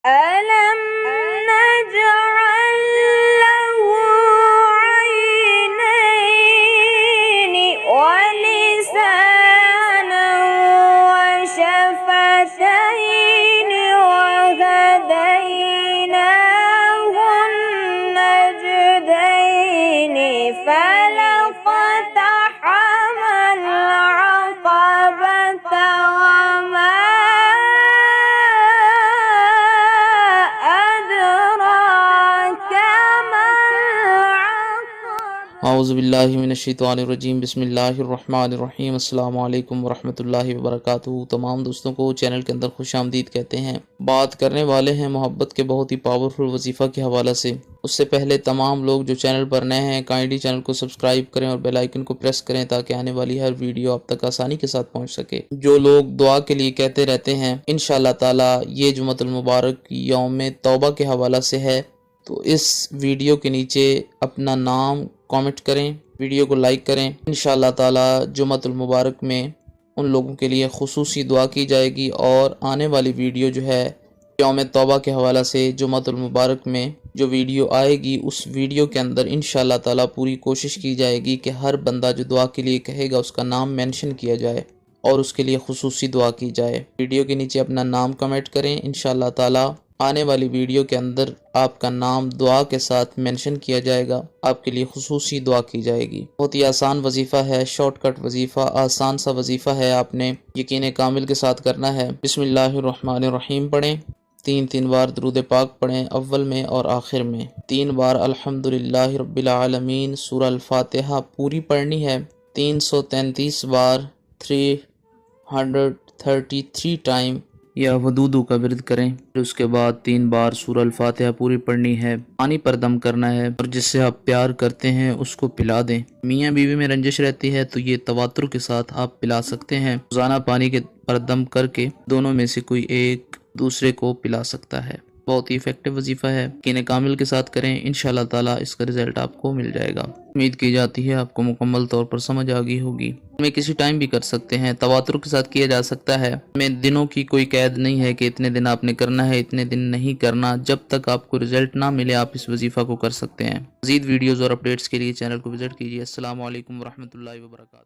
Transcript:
ألم نجعل له عينين ولسانا وشفتين وهديناه النجدين فلقتحم العقبة وما أدراك ما العقبة اعوذ باللہ من الشیطان الرجیم بسم اللہ الرحمن الرحیم السلام علیکم ورحمۃ اللہ وبرکاتہ۔ تمام دوستوں کو چینل کے اندر خوش آمدید کہتے ہیں۔ بات کرنے والے ہیں محبت کے بہت ہی پاورفل وظیفہ کے حوالے سے۔ اس سے پہلے تمام لوگ جو چینل پر نئے ہیں کائنڈلی چینل کو سبسکرائب کریں اور بیل آئیکن کو پریس کریں تاکہ آنے والی ہر ویڈیو آپ تک آسانی کے ساتھ پہنچ سکے۔ جو لوگ دعا کے لیے کہتے رہتے ہیں انشاءاللہ تعالی یہ جمعۃ المبارک یوم توبہ کے حوالہ سے ہے، تو اس ویڈیو کے نیچے اپنا نام کامنٹ کریں، ویڈیو کو لائک کریں۔ انشاءاللہ تعالی جمعۃ المبارک میں ان لوگوں کے لیے خصوصی دعا کی جائے گی، اور آنے والی ویڈیو جو ہے یوم توبہ کے حوالہ سے جمعۃ المبارک میں جو ویڈیو آئے گی اس ویڈیو کے اندر انشاءاللہ تعالی پوری کوشش کی جائے گی کہ ہر بندہ جو دعا کے لیے کہے گا اس کا نام مینشن کیا جائے اور اس کے لیے خصوصی دعا کی جائے۔ ویڈیو کے نیچے اپنا نام کمنٹ کریں، انشاءاللہ تعالی آنے والی ویڈیو کے اندر آپ کا نام دعا کے ساتھ مینشن کیا جائے گا، آپ کے لیے خصوصی دعا کی جائے گی۔ بہت ہی آسان وظیفہ ہے، شارٹ کٹ وظیفہ، آسان سا وظیفہ ہے، آپ نے یقین کامل کے ساتھ کرنا ہے۔ بسم اللہ الرحمن الرحیم پڑھیں، تین بار درود پاک پڑھیں، اول میں اور آخر میں 3 بار الحمدللہ رب العالمین سورہ الفاتحہ پوری پڑھنی ہے، 333 بار 333 ٹائم یا ودودو کا ورد کریں، پھر اس کے بعد 3 بار سورہ الفاتحہ پوری پڑھنی ہے، پانی پر دم کرنا ہے، اور جس سے آپ پیار کرتے ہیں اس کو پلا دیں۔ میاں بیوی میں رنجش رہتی ہے تو یہ تواتر کے ساتھ آپ پلا سکتے ہیں، روزانہ پانی کے پر دم کر کے دونوں میں سے کوئی ایک دوسرے کو پلا سکتا ہے۔ بہت ہی افیکٹو وظیفہ ہے، یقین کامل کے ساتھ کریں، انشاءاللہ تعالی اس کا رزلٹ آپ کو مل جائے گا۔ امید کی جاتی ہے آپ کو مکمل طور پر سمجھ آ گئی ہوگی۔ میں کسی ٹائم بھی کر سکتے ہیں، تواتر کے ساتھ کیا جا سکتا ہے، میں دنوں کی کوئی قید نہیں ہے کہ اتنے دن آپ نے کرنا ہے اتنے دن نہیں کرنا، جب تک آپ کو رزلٹ نہ ملے آپ اس وظیفہ کو کر سکتے ہیں۔ مزید ویڈیوز اور اپڈیٹس کے لیے چینل کو وزٹ کیجیے۔ السلام علیکم ورحمۃ اللہ وبرکاتہ۔